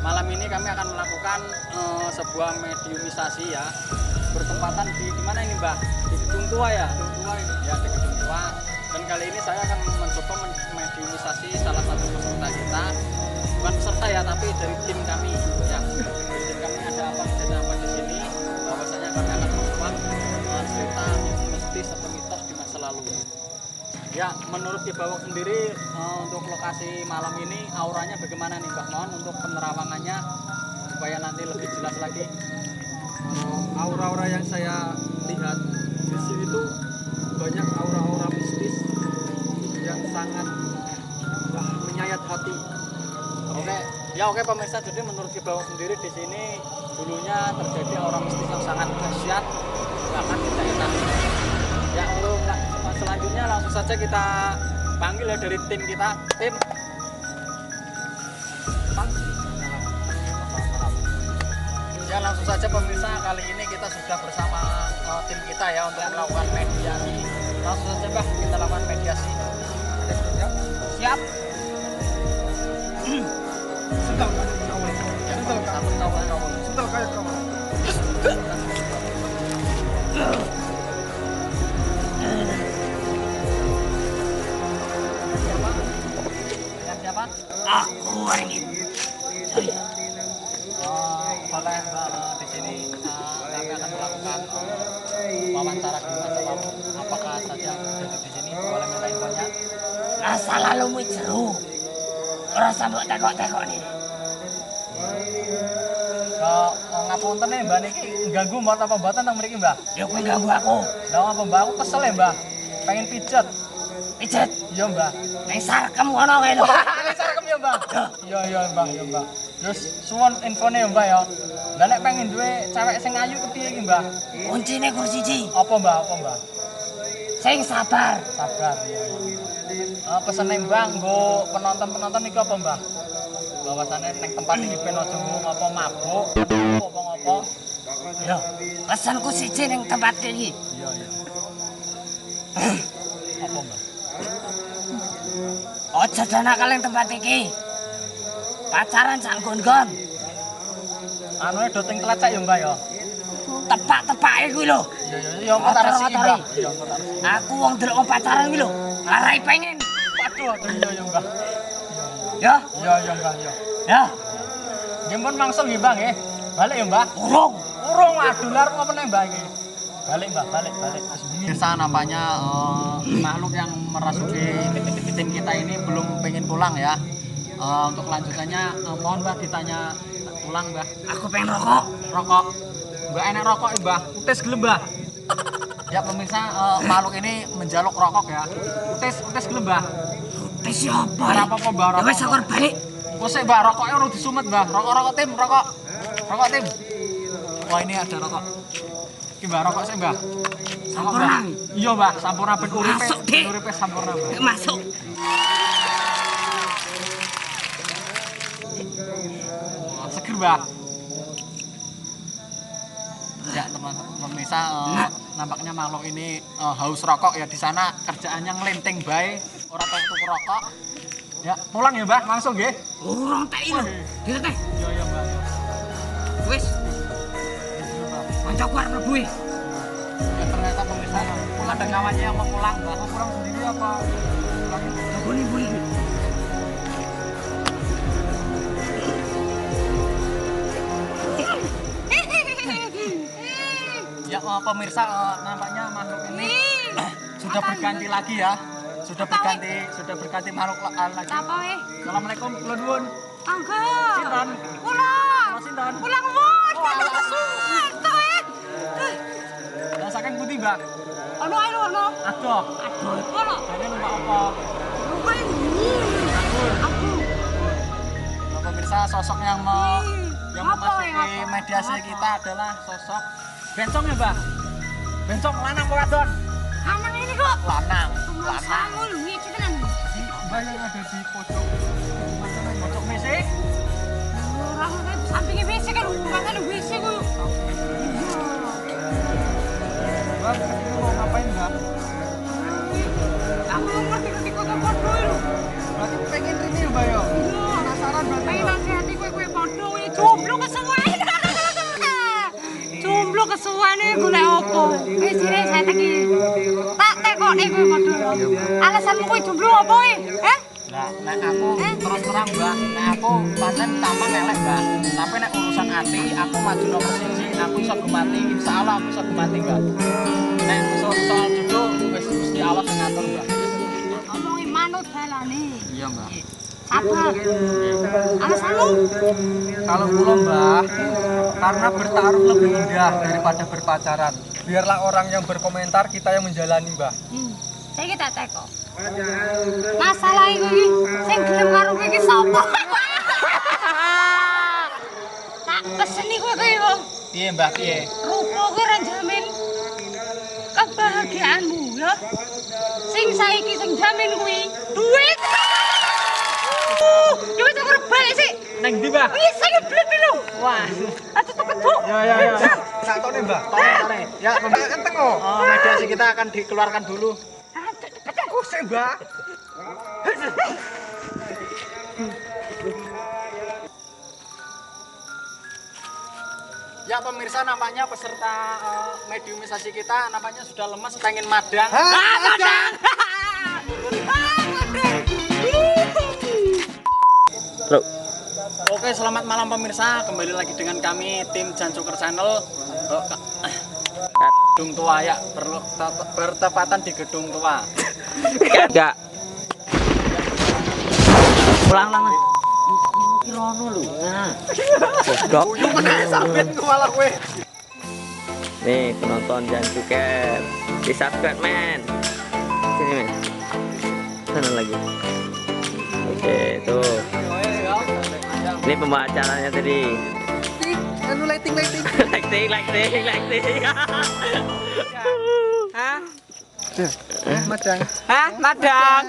malam ini kami akan melakukan sebuah mediumisasi ya. Bertempatan di mana ini Mbak? Di Gedung Tua ya? Gedung Tua ini. Ya, di Gedung Tua. Dan kali ini saya akan mencoba mediumisasi salah satu peserta kita. Bukan peserta ya, tapi dari tim kami. Ya, dari tim kami ada apa di sini. Bahwasanya kami akan mencoba cerita mistis atau mitos di masa lalu. Ya, menurut Ki Bawok sendiri untuk lokasi malam ini auranya bagaimana nih Mbak? Mohon untuk penerawangannya supaya nanti lebih jelas lagi. Aura-aura yang saya lihat di sini itu banyak aura-aura mistis yang sangat menyayat hati. Oke pemirsa, jadi menurut Ki Bawok sendiri di sini dulunya terjadi aura mistis yang sangat dahsyat, bahkan tidak enak. Ya, untuk selanjutnya langsung saja kita panggil ya dari tim kita. Tim. Ya, langsung saja pemirsa, kali ini kita sudah bersama tim kita ya untuk melakukan mediasi. Langsung saja Mbak, kita lakukan mediasi. Siap. Sental kan? Sental kayak kamu. Siapa? Aku ingin. Boleh di sini kami akan melakukan wawancara di masa lalu. Apakah saja jadi di sini? Boleh minta infonya? Masa lalumu jeru. Ora sambok tekok-tekok nih. Ngapunten nih Mbak niki ganggu mbak apa mboten nang mriki Mbak? Ya kowe ganggu aku. Lah apa Mbak, aku kesel ya Mbak. Pengen pijet. Pijet. Iya Mbak. Ning sarkem ngono kae lho. Ini sarkem ya Mbak. Iya Mbak. Terus suwun infone ya Mbak ya. Lah nek pengen duwe cewek sing ayu kepiye iki Mbak? Kuncine kur siji. Apa Mbak? Sing sabar. Sabar ya. Pesene Mbak nggo penonton iki apa Mbak? Bahwasane ning tempat iki ben aja ngopo mabuk, apa-apa. Ya, pesanku siji ning tempat iki. Iya. Apa Mbak? Aja nakal ning tempat iki. Pacaran sak nggon-nggon. Anu do teng Tlecek ya Mbak ya. Tepak-tepake kuwi lho. Iya, kok tak resiki Mbak. Iya, kok tak resiki. Aku wong delok wong pacaran kuwi lho. Larai pengen. Waduh, iya Mbak. Ya. Iya Mbak, iya. Ya. Nggih pun mangsul nggih Mbak nggih. Balik ya Mbak. Urung aduh lar apa meneh Mbak nggih. Balik Mbak, balik. Pemirsa, nampaknya makhluk yang merasuki tim kita ini belum pengen pulang ya. Untuk kelanjutannya mohon Mbak ditanya pulang Mbak. Aku pengen rokok. Rokok. Mbak enak rokok ya Mbak. Utis gelem Mbak. Ya pemirsa, makhluk ini menjaluk rokok ya. Utis gelem Mbak. Utis siapa? Ora apa-apa Mbak, Ya wis aku balik. Kosek Mbak, rokoknya urung disumet Mbak. Rokok tim, rokok tim. Wah, ini ada rokok. Iki Mbak, rokok sih Mbak. Sampurna. Iya Mbak, sampurna ben Masuk, Dik. uripe sampurna Mbak. Masuk. Seger Mbak. Ya teman-teman pemirsa, nampaknya makhluk ini haus rokok ya, di sana kerjaannya ngelinting bae, ora tau tuku rokok. Ya, pulang ya Mbak, langsung nggih. Urung teki lho. Diteteh. Iya Mbak. Wis. Kancaku arep mlebu. Ya ternyata pemirsa ada kawannya yang mau pulang, Mbak. Mau pulang sendiri apa? Jogone buri. Ya pemirsa, nampaknya makhluk ini sudah berganti lagi ya. Sudah berganti makhluk lagi. Apa weh? Assalamualaikum, kula nuwun. Angga. Sinten? Kula. Kula sinten? Kula nuwun. Oh, alas. Tuh weh. Lah saking pundi, Mbak? Ono ae lho, ono. Aduh. Aduh, ono. Jane numpak apa? Lupa ini. Aku. Nah, pemirsa, sosok yang memasuki mediasi kita adalah sosok bencong ya, Mbak? Bencong lanang apa wadon? Anak ini kok. Lanang. Kamu lu iki tenan. Mbak yang ada di pojok WC. Ora kok sampinge WC kan bukan WC ku. Mbak, ini mau ngapain, Mbak? Aku ngerti kok padha lho. Berarti pengen ini ya, Mbak ya? Iya. Penasaran berarti, Pengen Mbak? nasihati kowe padha kuwi. suwane golek opo? Wis sire saya teki. Tak tekokne kowe padha. Alasanmu kowe jomblo opo e? Lah, nek aku terus terang, Mbak, nek aku pancen tampang elek, Mbak. Tapi nek urusan ati, aku maju nomor 1, aku iso gemati, insyaallah aku iso gemati, Mbak. Nek soal jodoh wis Gusti Allah sing ngatur, Mbak. Omongi manut dalane. Iya, Mbak. Sabar. Alasanmu? Kalau kula Mbah, karena bertaruh lebih indah daripada berpacaran. Biarlah orang yang berkomentar, kita yang menjalani Mbah. Saiki tak teko. Masalah iki sing gelem karo kowe iki sapa? Tak peseni kowe yo. Piye, Mbak? Piye? Rupa kowe ra jamin kebahagiaanmu ya. Sing saiki sing jamin kuwi duit. Duit aku balik sih. Nang ndi, Mbak? Wis saya blet lho. Wah, atuh ketuk. Ya. Sak tone Mbah. Tore. Ya, Enteng kok. mediasi kita akan dikeluarkan dulu. Aku sih Mbah. Ya pemirsa, nampaknya peserta mediumisasi kita nampaknya sudah lemas, pengen madang. Madang. Oke, selamat malam pemirsa. Kembali lagi dengan kami tim Jancuker Channel. Gedung tua ya, bertepatan di gedung tua. Enggak. Pulang lah. Kirono lu. Nah. Goblok. Uyuh meneh sambet ku malah kowe. Nih, penonton Jancuker. Di subscribe, men. Sini, men. Sana lagi. Oke, tuh. Ini pembawa acaranya tadi. Anu lighting. Lighting. Hah? Madang. Hah, madang.